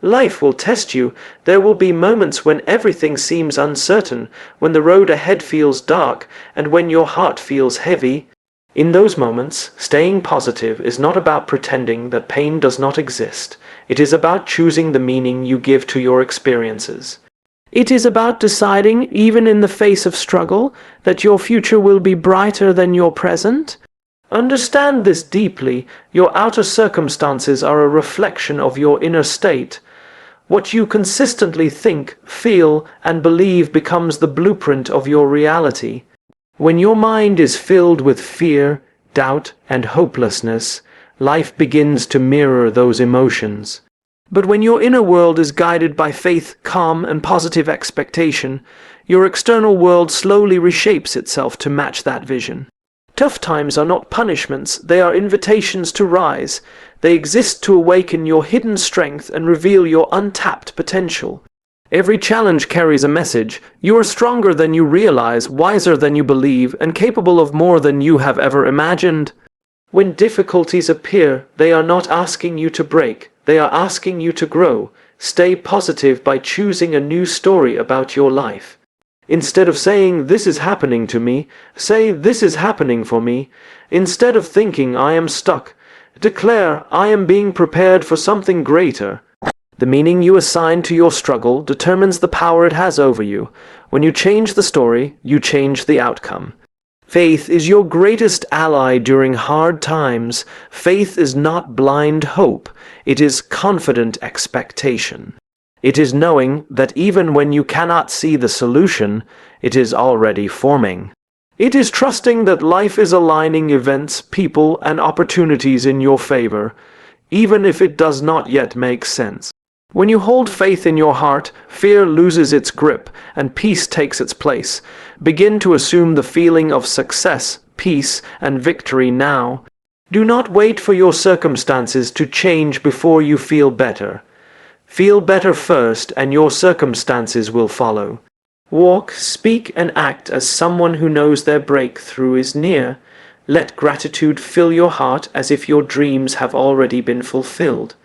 Life will test you. There will be moments when everything seems uncertain, when the road ahead feels dark, and when your heart feels heavy. In those moments, staying positive is not about pretending that pain does not exist. It is about choosing the meaning you give to your experiences. It is about deciding, even in the face of struggle, that your future will be brighter than your present. Understand this deeply. Your outer circumstances are a reflection of your inner state. What you consistently think, feel, and believe becomes the blueprint of your reality. When your mind is filled with fear, doubt, and hopelessness, life begins to mirror those emotions. But when your inner world is guided by faith, calm, and positive expectation, your external world slowly reshapes itself to match that vision. Tough times are not punishments, they are invitations to rise. They exist to awaken your hidden strength and reveal your untapped potential. Every challenge carries a message. You are stronger than you realize, wiser than you believe, and capable of more than you have ever imagined. When difficulties appear, they are not asking you to break, they are asking you to grow. Stay positive by choosing a new story about your life. Instead of saying, "This is happening to me," say, "This is happening for me." Instead of thinking, "I am stuck," declare, "I am being prepared for something greater." The meaning you assign to your struggle determines the power it has over you. When you change the story, you change the outcome. Faith is your greatest ally during hard times. Faith is not blind hope. It is confident expectation. It is knowing that even when you cannot see the solution, it is already forming. It is trusting that life is aligning events, people, and opportunities in your favor, even if it does not yet make sense. When you hold faith in your heart, fear loses its grip and peace takes its place. Begin to assume the feeling of success, peace, and victory now. Do not wait for your circumstances to change before you feel better. Feel better first, and your circumstances will follow. Walk, speak, and act as someone who knows their breakthrough is near. Let gratitude fill your heart as if your dreams have already been fulfilled.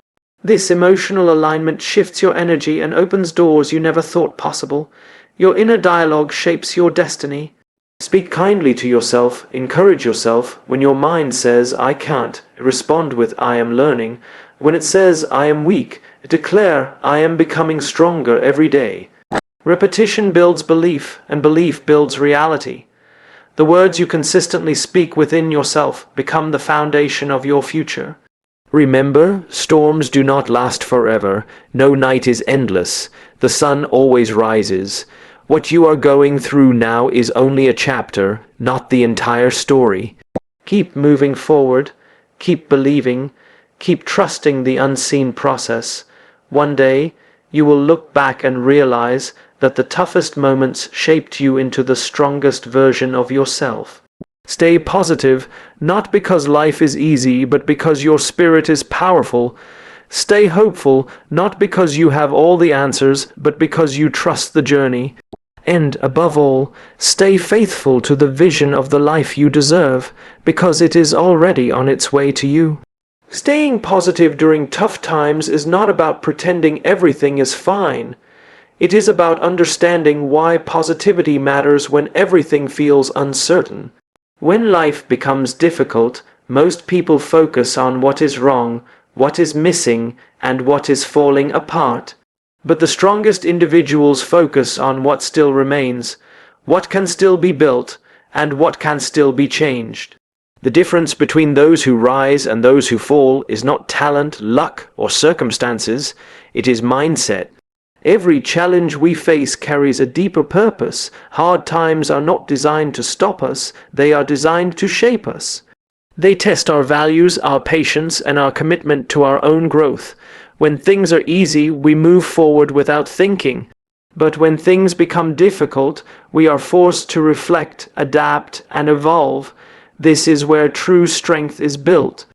This emotional alignment shifts your energy and opens doors you never thought possible. Your inner dialogue shapes your destiny. Speak kindly to yourself, encourage yourself. When your mind says, "I can't," respond with, "I am learning." When it says, "I am weak," declare, "I am becoming stronger every day." Repetition builds belief, and belief builds reality. The words you consistently speak within yourself become the foundation of your future. Remember, storms do not last forever. No night is endless. The sun always rises. What you are going through now is only a chapter, not the entire story. Keep moving forward. Keep believing. Keep trusting the unseen process. One day, you will look back and realize that the toughest moments shaped you into the strongest version of yourself. Stay positive, not because life is easy, but because your spirit is powerful. Stay hopeful, not because you have all the answers, but because you trust the journey. And, above all, stay faithful to the vision of the life you deserve, because it is already on its way to you. Staying positive during tough times is not about pretending everything is fine. It is about understanding why positivity matters when everything feels uncertain. When life becomes difficult, most people focus on what is wrong, what is missing, and what is falling apart. But the strongest individuals focus on what still remains, what can still be built, and what can still be changed. The difference between those who rise and those who fall is not talent, luck, or circumstances. It is mindset. Every challenge we face carries a deeper purpose. Hard times are not designed to stop us, they are designed to shape us. They test our values, our patience, and our commitment to our own growth. When things are easy, we move forward without thinking. But when things become difficult, we are forced to reflect, adapt, and evolve. This is where true strength is built.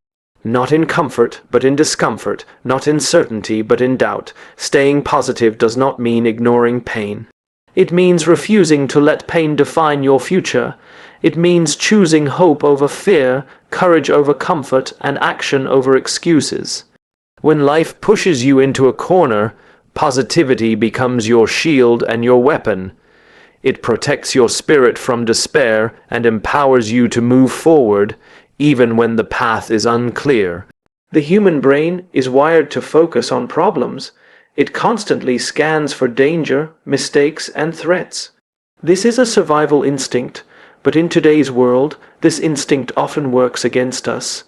Not in comfort, but in discomfort. Not in certainty, but in doubt. Staying positive does not mean ignoring pain. It means refusing to let pain define your future. It means choosing hope over fear, courage over comfort, and action over excuses. When life pushes you into a corner, positivity becomes your shield and your weapon. It protects your spirit from despair and empowers you to move forward, even when the path is unclear. The human brain is wired to focus on problems. It constantly scans for danger, mistakes, and threats. This is a survival instinct, but in today's world, this instinct often works against us.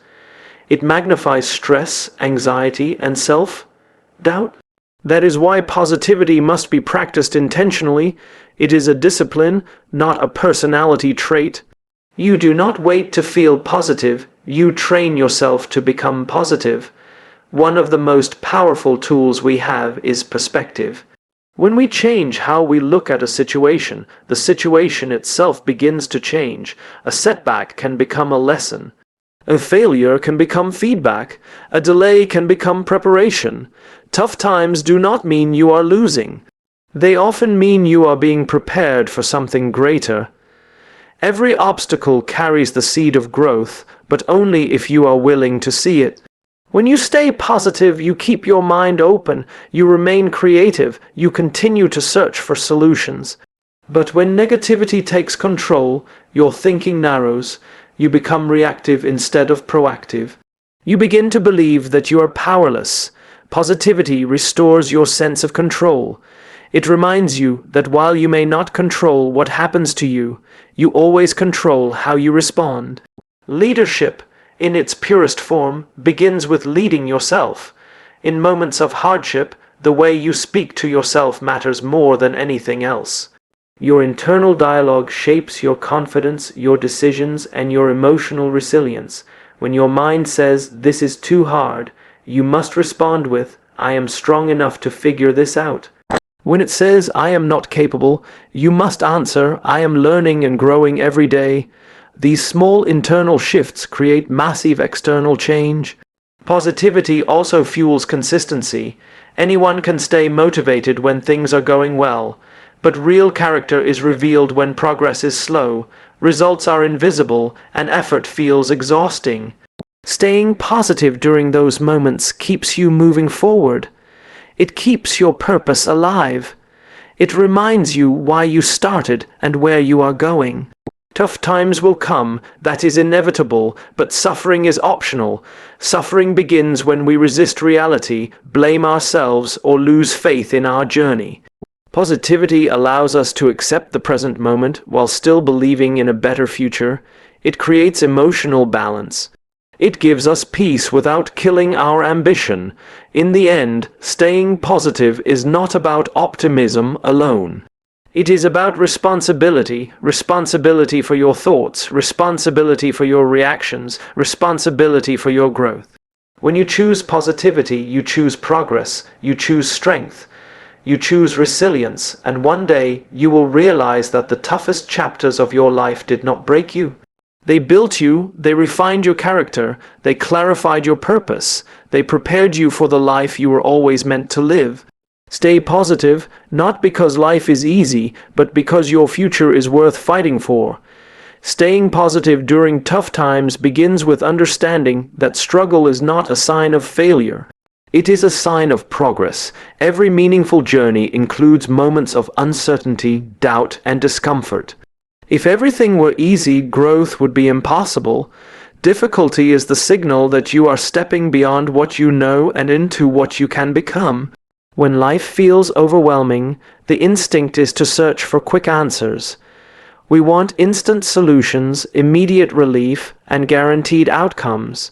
It magnifies stress, anxiety, and self-doubt. That is why positivity must be practiced intentionally. It is a discipline, not a personality trait. You do not wait to feel positive, you train yourself to become positive. One of the most powerful tools we have is perspective. When we change how we look at a situation, the situation itself begins to change. A setback can become a lesson. A failure can become feedback. A delay can become preparation. Tough times do not mean you are losing. They often mean you are being prepared for something greater. Every obstacle carries the seed of growth, but only if you are willing to see it. When you stay positive, you keep your mind open, you remain creative, you continue to search for solutions. But when negativity takes control, your thinking narrows, you become reactive instead of proactive. You begin to believe that you are powerless. Positivity restores your sense of control. It reminds you that while you may not control what happens to you, you always control how you respond. Leadership, in its purest form, begins with leading yourself. In moments of hardship, the way you speak to yourself matters more than anything else. Your internal dialogue shapes your confidence, your decisions, and your emotional resilience. When your mind says, "This is too hard," you must respond with, "I am strong enough to figure this out." When it says, "I am not capable," you must answer, "I am learning and growing every day." These small internal shifts create massive external change. Positivity also fuels consistency. Anyone can stay motivated when things are going well, but real character is revealed when progress is slow, results are invisible, and effort feels exhausting. Staying positive during those moments keeps you moving forward. It keeps your purpose alive. It reminds you why you started and where you are going. Tough times will come, that is inevitable, but suffering is optional. Suffering begins when we resist reality, blame ourselves, or lose faith in our journey. Positivity allows us to accept the present moment while still believing in a better future. It creates emotional balance. It gives us peace without killing our ambition. In the end, staying positive is not about optimism alone. It is about responsibility, responsibility for your thoughts, responsibility for your reactions, responsibility for your growth. When you choose positivity, you choose progress, you choose strength, you choose resilience, and one day you will realize that the toughest chapters of your life did not break you. They built you, they refined your character, they clarified your purpose, they prepared you for the life you were always meant to live. Stay positive, not because life is easy, but because your future is worth fighting for. Staying positive during tough times begins with understanding that struggle is not a sign of failure. It is a sign of progress. Every meaningful journey includes moments of uncertainty, doubt, and discomfort. If everything were easy, growth would be impossible. Difficulty is the signal that you are stepping beyond what you know and into what you can become. When life feels overwhelming, the instinct is to search for quick answers. We want instant solutions, immediate relief, and guaranteed outcomes.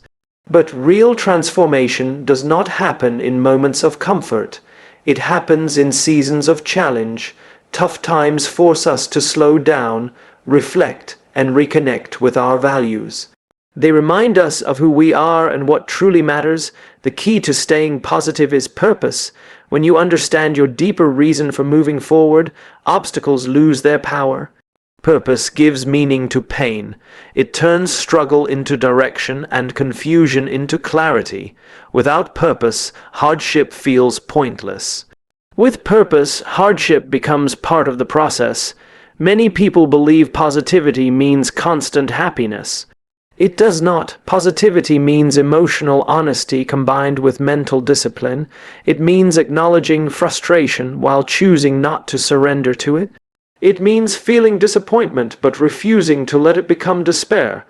But real transformation does not happen in moments of comfort. It happens in seasons of challenge. Tough times force us to slow down, reflect, and reconnect with our values. They remind us of who we are and what truly matters. The key to staying positive is purpose. When you understand your deeper reason for moving forward, obstacles lose their power. Purpose gives meaning to pain. It turns struggle into direction and confusion into clarity. Without purpose, hardship feels pointless. With purpose, hardship becomes part of the process. Many people believe positivity means constant happiness. It does not. Positivity means emotional honesty combined with mental discipline. It means acknowledging frustration while choosing not to surrender to it. It means feeling disappointment but refusing to let it become despair.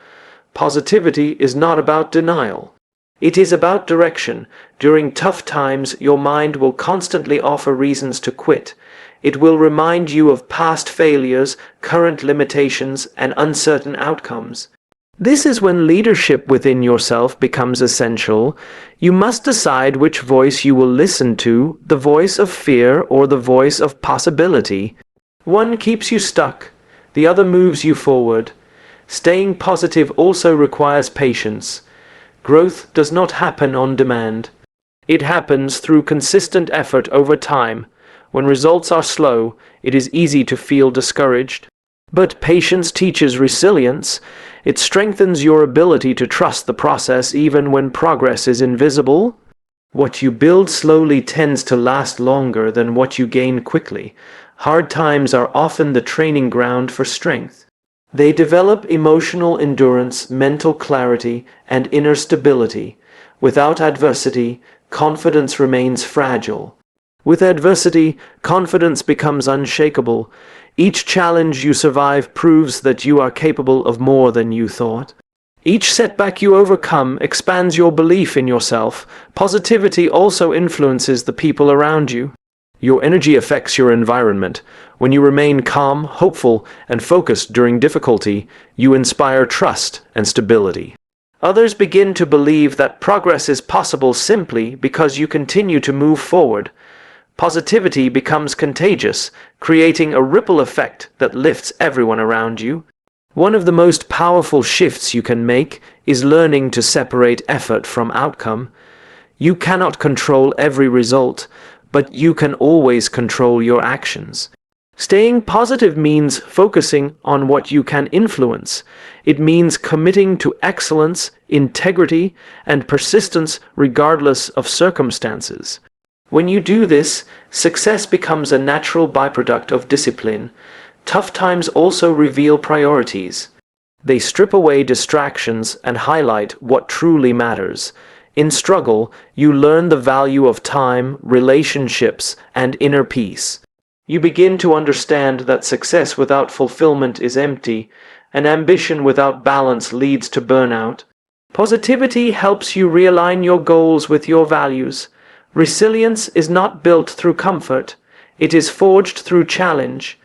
Positivity is not about denial. It is about direction. During tough times, your mind will constantly offer reasons to quit. It will remind you of past failures, current limitations, and uncertain outcomes. This is when leadership within yourself becomes essential. You must decide which voice you will listen to, the voice of fear or the voice of possibility. One keeps you stuck, the other moves you forward. Staying positive also requires patience. Growth does not happen on demand. It happens through consistent effort over time. When results are slow, it is easy to feel discouraged. But patience teaches resilience. It strengthens your ability to trust the process even when progress is invisible. What you build slowly tends to last longer than what you gain quickly. Hard times are often the training ground for strength. They develop emotional endurance, mental clarity, and inner stability. Without adversity, confidence remains fragile. With adversity, confidence becomes unshakable. Each challenge you survive proves that you are capable of more than you thought. Each setback you overcome expands your belief in yourself. Positivity also influences the people around you. Your energy affects your environment. When you remain calm, hopeful, and focused during difficulty, you inspire trust and stability. Others begin to believe that progress is possible simply because you continue to move forward. Positivity becomes contagious, creating a ripple effect that lifts everyone around you. One of the most powerful shifts you can make is learning to separate effort from outcome. You cannot control every result, but you can always control your actions. Staying positive means focusing on what you can influence. It means committing to excellence, integrity, and persistence regardless of circumstances. When you do this, success becomes a natural byproduct of discipline. Tough times also reveal priorities. They strip away distractions and highlight what truly matters. In struggle, you learn the value of time, relationships, and inner peace. You begin to understand that success without fulfillment is empty, and ambition without balance leads to burnout. Positivity helps you realign your goals with your values. Resilience is not built through comfort, it is forged through challenge.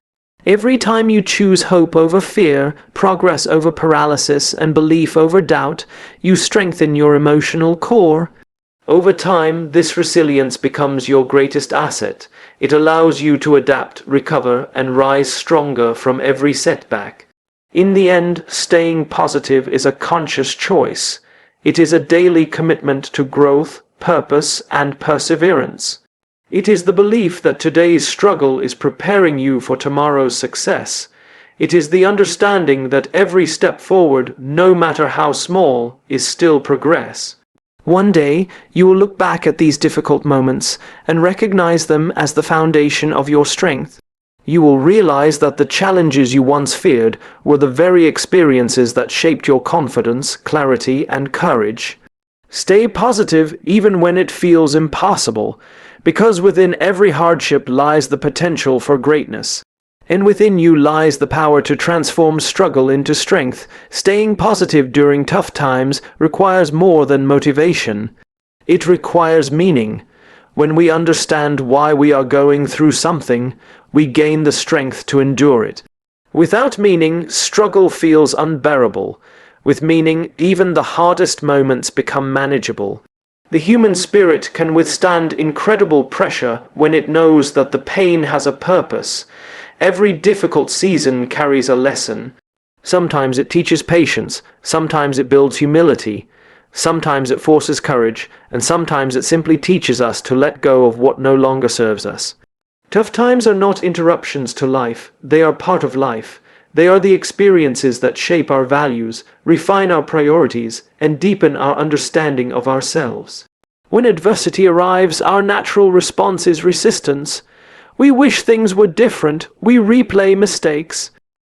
Every time you choose hope over fear, progress over paralysis, and belief over doubt, you strengthen your emotional core. Over time, this resilience becomes your greatest asset. It allows you to adapt, recover, and rise stronger from every setback. In the end, staying positive is a conscious choice. It is a daily commitment to growth, purpose, and perseverance. It is the belief that today's struggle is preparing you for tomorrow's success. It is the understanding that every step forward, no matter how small, is still progress. One day, you will look back at these difficult moments and recognize them as the foundation of your strength. You will realize that the challenges you once feared were the very experiences that shaped your confidence, clarity, and courage. Stay positive even when it feels impossible, because within every hardship lies the potential for greatness. And within you lies the power to transform struggle into strength. Staying positive during tough times requires more than motivation. It requires meaning. When we understand why we are going through something, we gain the strength to endure it. Without meaning, struggle feels unbearable. With meaning, even the hardest moments become manageable. The human spirit can withstand incredible pressure when it knows that the pain has a purpose. Every difficult season carries a lesson. Sometimes it teaches patience, sometimes it builds humility, sometimes it forces courage, and sometimes it simply teaches us to let go of what no longer serves us. Tough times are not interruptions to life, they are part of life. They are the experiences that shape our values, refine our priorities, and deepen our understanding of ourselves. When adversity arrives, our natural response is resistance. We wish things were different, we replay mistakes.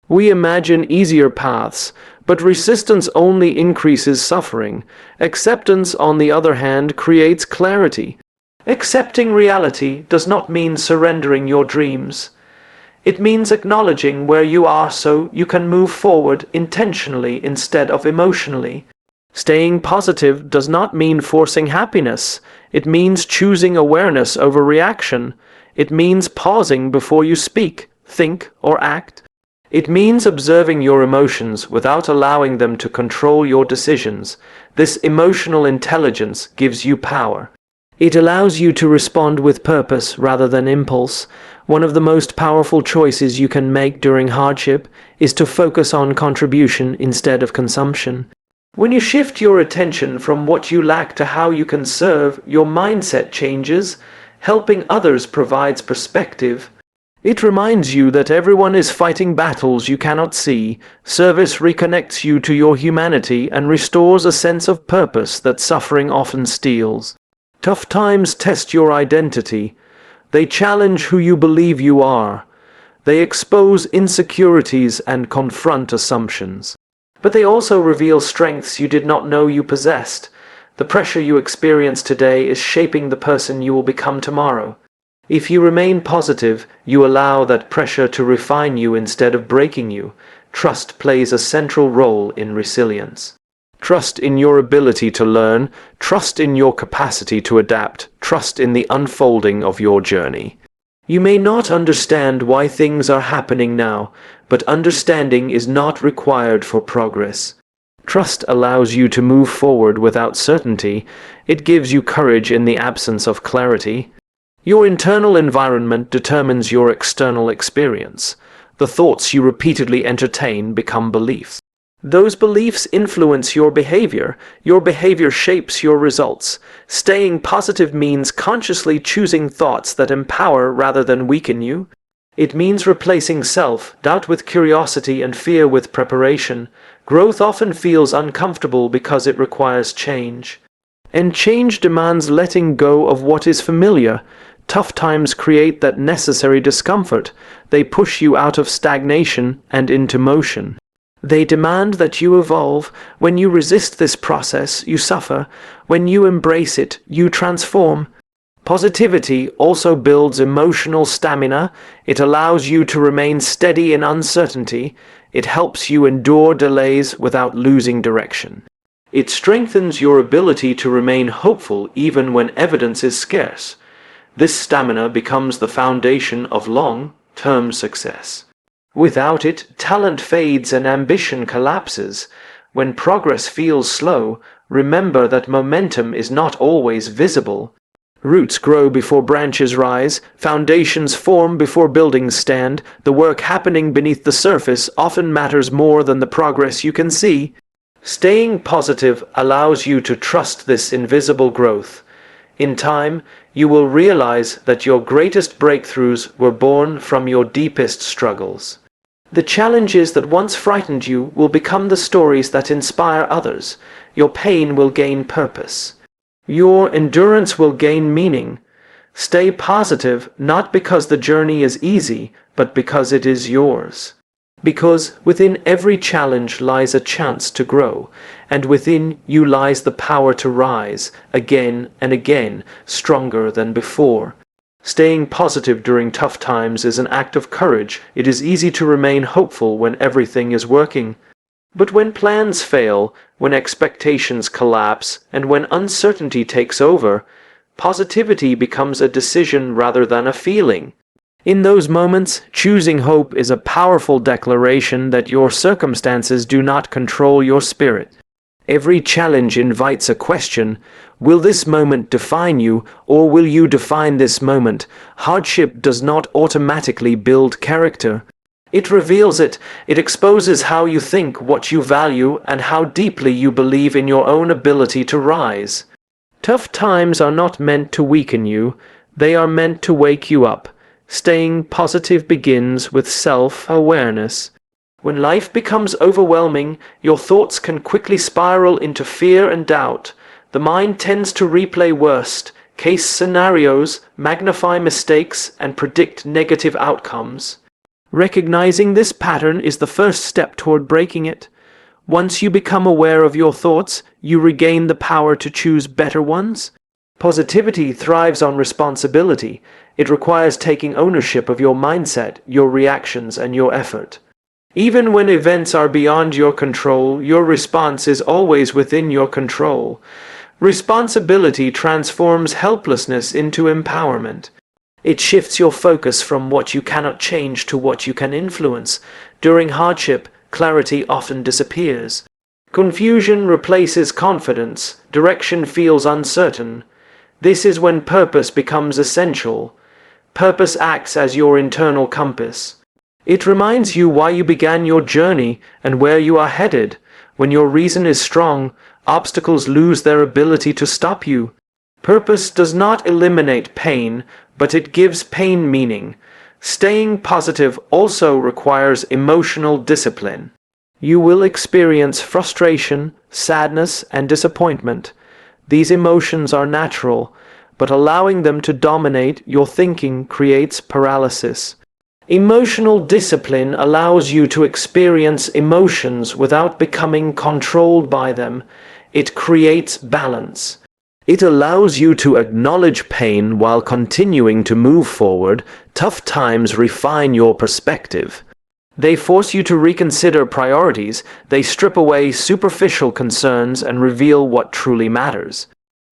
We imagine easier paths, But resistance only increases suffering. Acceptance, on the other hand, creates clarity. Accepting reality does not mean surrendering your dreams. It means acknowledging where you are so you can move forward intentionally instead of emotionally. Staying positive does not mean forcing happiness. It means choosing awareness over reaction. It means pausing before you speak, think, or act. It means observing your emotions without allowing them to control your decisions. This emotional intelligence gives you power. It allows you to respond with purpose rather than impulse. One of the most powerful choices you can make during hardship is to focus on contribution instead of consumption. When you shift your attention from what you lack to how you can serve, your mindset changes. Helping others provides perspective. It reminds you that everyone is fighting battles you cannot see. Service reconnects you to your humanity and restores a sense of purpose that suffering often steals. Tough times test your identity. They challenge who you believe you are. They expose insecurities and confront assumptions. But they also reveal strengths you did not know you possessed. The pressure you experience today is shaping the person you will become tomorrow. If you remain positive, you allow that pressure to refine you instead of breaking you. Trust plays a central role in resilience. Trust in your ability to learn, trust in your capacity to adapt, trust in the unfolding of your journey. You may not understand why things are happening now, but understanding is not required for progress. Trust allows you to move forward without certainty. It gives you courage in the absence of clarity. Your internal environment determines your external experience. The thoughts you repeatedly entertain become beliefs. Those beliefs influence your behavior. Your behavior shapes your results. Staying positive means consciously choosing thoughts that empower rather than weaken you. It means replacing self-doubt with curiosity and fear with preparation. Growth often feels uncomfortable because it requires change. And change demands letting go of what is familiar. Tough times create that necessary discomfort. They push you out of stagnation and into motion. They demand that you evolve. When you resist this process, you suffer. When you embrace it, you transform. Positivity also builds emotional stamina. It allows you to remain steady in uncertainty. It helps you endure delays without losing direction. It strengthens your ability to remain hopeful even when evidence is scarce. This stamina becomes the foundation of long-term success. Without it, talent fades and ambition collapses. When progress feels slow, remember that momentum is not always visible. Roots grow before branches rise, foundations form before buildings stand. The work happening beneath the surface often matters more than the progress you can see. Staying positive allows you to trust this invisible growth. In time, you will realize that your greatest breakthroughs were born from your deepest struggles. The challenges that once frightened you will become the stories that inspire others. Your pain will gain purpose. Your endurance will gain meaning. Stay positive, not because the journey is easy, but because it is yours. Because within every challenge lies a chance to grow, and within you lies the power to rise, again and again, stronger than before. Staying positive during tough times is an act of courage. It is easy to remain hopeful when everything is working. But when plans fail, when expectations collapse, and when uncertainty takes over, positivity becomes a decision rather than a feeling. In those moments, choosing hope is a powerful declaration that your circumstances do not control your spirit. Every challenge invites a question: will this moment define you, or will you define this moment? Hardship does not automatically build character. It reveals it. It exposes how you think, what you value, and how deeply you believe in your own ability to rise. Tough times are not meant to weaken you. They are meant to wake you up. Staying positive begins with self-awareness. When life becomes overwhelming, your thoughts can quickly spiral into fear and doubt. The mind tends to replay worst-case scenarios, magnify mistakes, and predict negative outcomes. Recognizing this pattern is the first step toward breaking it. Once you become aware of your thoughts, you regain the power to choose better ones. Positivity thrives on responsibility. It requires taking ownership of your mindset, your reactions, and your effort. Even when events are beyond your control, your response is always within your control. Responsibility transforms helplessness into empowerment. It shifts your focus from what you cannot change to what you can influence. During hardship, clarity often disappears. Confusion replaces confidence. Direction feels uncertain. This is when purpose becomes essential. Purpose acts as your internal compass. It reminds you why you began your journey and where you are headed. When your reason is strong, obstacles lose their ability to stop you. Purpose does not eliminate pain, but it gives pain meaning. Staying positive also requires emotional discipline. You will experience frustration, sadness, and disappointment. These emotions are natural, but allowing them to dominate your thinking creates paralysis. Emotional discipline allows you to experience emotions without becoming controlled by them. It creates balance. It allows you to acknowledge pain while continuing to move forward. Tough times refine your perspective. They force you to reconsider priorities. They strip away superficial concerns and reveal what truly matters.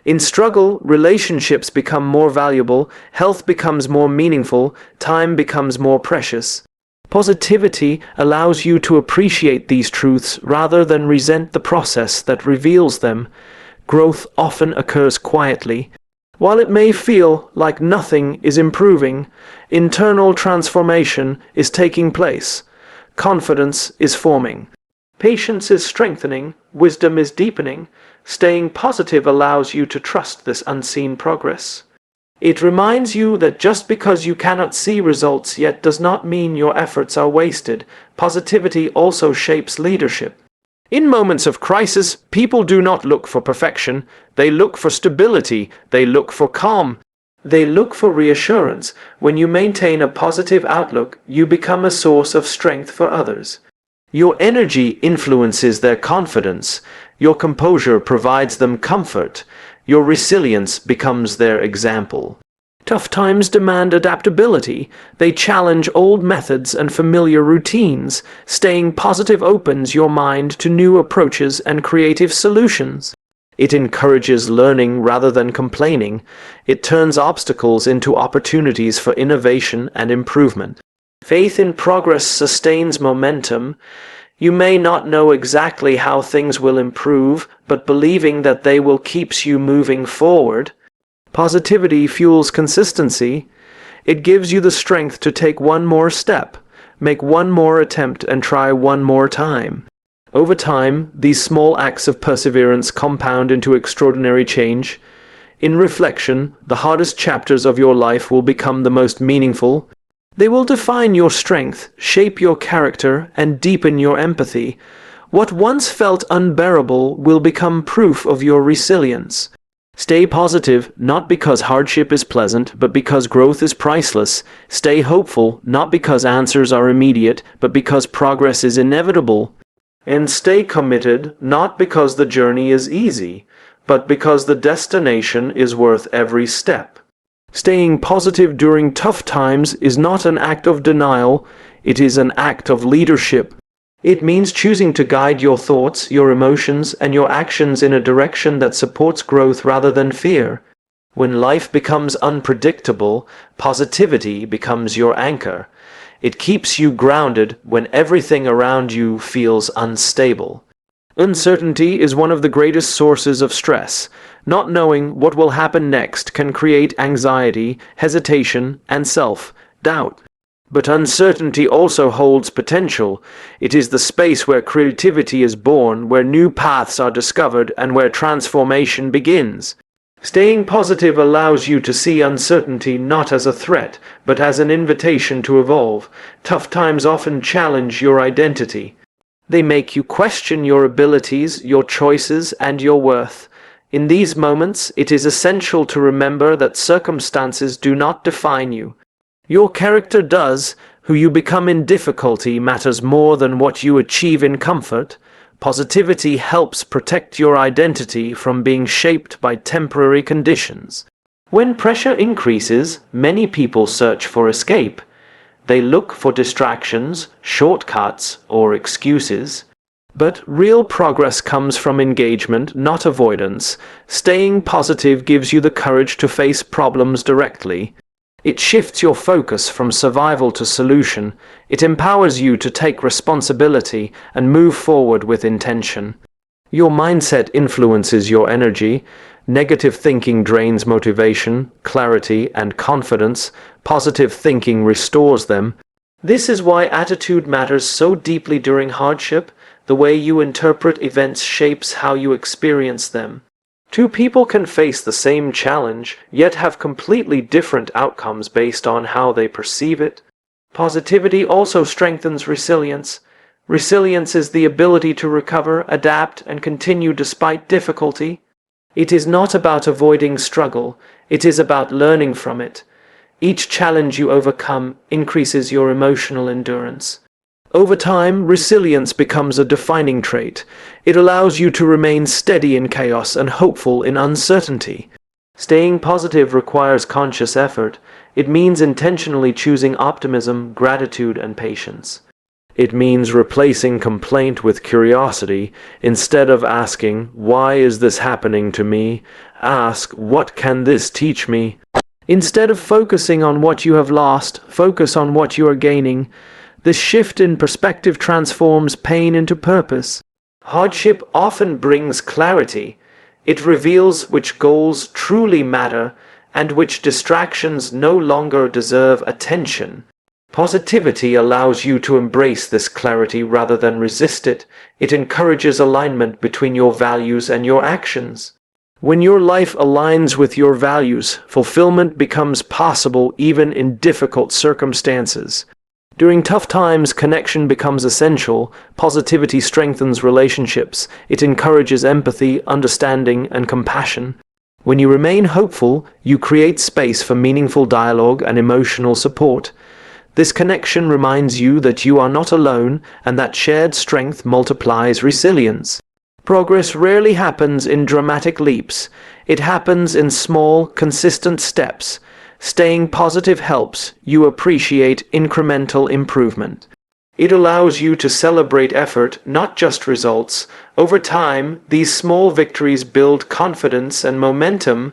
In struggle, relationships become more valuable, health becomes more meaningful, time becomes more precious. Positivity allows you to appreciate these truths rather than resent the process that reveals them. Growth often occurs quietly. While it may feel like nothing is improving, internal transformation is taking place. Confidence is forming. Patience is strengthening. Wisdom is deepening. Staying positive allows you to trust this unseen progress. It reminds you that just because you cannot see results yet does not mean your efforts are wasted. Positivity also shapes leadership. In moments of crisis, people do not look for perfection. They look for stability. They look for calm. They look for reassurance. When you maintain a positive outlook, you become a source of strength for others. Your energy influences their confidence. Your composure provides them comfort. Your resilience becomes their example. Tough times demand adaptability. They challenge old methods and familiar routines. Staying positive opens your mind to new approaches and creative solutions. It encourages learning rather than complaining. It turns obstacles into opportunities for innovation and improvement. Faith in progress sustains momentum. You may not know exactly how things will improve, but believing that they will keeps you moving forward. Positivity fuels consistency. It gives you the strength to take one more step, make one more attempt, and try one more time. Over time, these small acts of perseverance compound into extraordinary change. In reflection, the hardest chapters of your life will become the most meaningful. They will define your strength, shape your character, and deepen your empathy. What once felt unbearable will become proof of your resilience. Stay positive, not because hardship is pleasant, but because growth is priceless. Stay hopeful, not because answers are immediate, but because progress is inevitable. And stay committed, not because the journey is easy, but because the destination is worth every step. Staying positive during tough times is not an act of denial, it is an act of leadership. It means choosing to guide your thoughts, your emotions, and your actions in a direction that supports growth rather than fear. When life becomes unpredictable, positivity becomes your anchor. It keeps you grounded when everything around you feels unstable. Uncertainty is one of the greatest sources of stress. Not knowing what will happen next can create anxiety, hesitation, and self-doubt. But uncertainty also holds potential. It is the space where creativity is born, where new paths are discovered, and where transformation begins. Staying positive allows you to see uncertainty not as a threat, but as an invitation to evolve. Tough times often challenge your identity. They make you question your abilities, your choices, and your worth. In these moments, it is essential to remember that circumstances do not define you. Your character does. Who you become in difficulty matters more than what you achieve in comfort. Positivity helps protect your identity from being shaped by temporary conditions. When pressure increases, many people search for escape. They look for distractions, shortcuts, or excuses. But real progress comes from engagement, not avoidance. Staying positive gives you the courage to face problems directly. It shifts your focus from survival to solution. It empowers you to take responsibility and move forward with intention. Your mindset influences your energy. Negative thinking drains motivation, clarity, and confidence. Positive thinking restores them. This is why attitude matters so deeply during hardship. The way you interpret events shapes how you experience them. Two people can face the same challenge, yet have completely different outcomes based on how they perceive it. Positivity also strengthens resilience. Resilience is the ability to recover, adapt, and continue despite difficulty. It is not about avoiding struggle, it is about learning from it. Each challenge you overcome increases your emotional endurance. Over time, resilience becomes a defining trait. It allows you to remain steady in chaos and hopeful in uncertainty. Staying positive requires conscious effort. It means intentionally choosing optimism, gratitude, and patience. It means replacing complaint with curiosity. Instead of asking, "Why is this happening to me?" ask, "What can this teach me?" Instead of focusing on what you have lost, focus on what you are gaining. This shift in perspective transforms pain into purpose. Hardship often brings clarity. It reveals which goals truly matter and which distractions no longer deserve attention. Positivity allows you to embrace this clarity rather than resist it. It encourages alignment between your values and your actions. When your life aligns with your values, fulfillment becomes possible even in difficult circumstances. During tough times, connection becomes essential. Positivity strengthens relationships. It encourages empathy, understanding, and compassion. When you remain hopeful, you create space for meaningful dialogue and emotional support. This connection reminds you that you are not alone and that shared strength multiplies resilience. Progress rarely happens in dramatic leaps. It happens in small, consistent steps. Staying positive helps you appreciate incremental improvement. It allows you to celebrate effort, not just results. Over time, these small victories build confidence and momentum.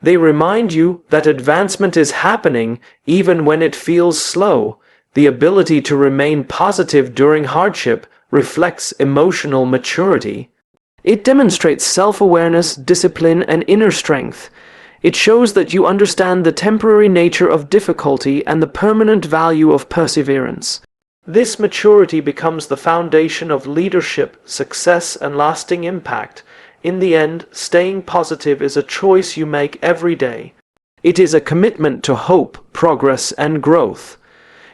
They remind you that advancement is happening even when it feels slow. The ability to remain positive during hardship reflects emotional maturity. It demonstrates self-awareness, discipline, and inner strength. It shows that you understand the temporary nature of difficulty and the permanent value of perseverance. This maturity becomes the foundation of leadership, success, and lasting impact. In the end, staying positive is a choice you make every day. It is a commitment to hope, progress, and growth.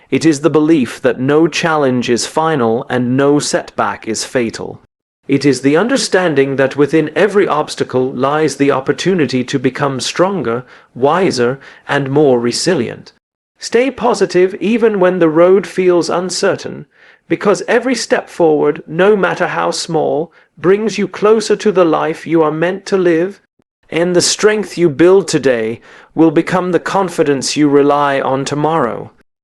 It is the belief that no challenge is final and no setback is fatal. It is the understanding that within every obstacle lies the opportunity to become stronger, wiser, and more resilient. Stay positive even when the road feels uncertain, because every step forward, no matter how small, brings you closer to the life you are meant to live, and the strength you build today will become the confidence you rely on tomorrow.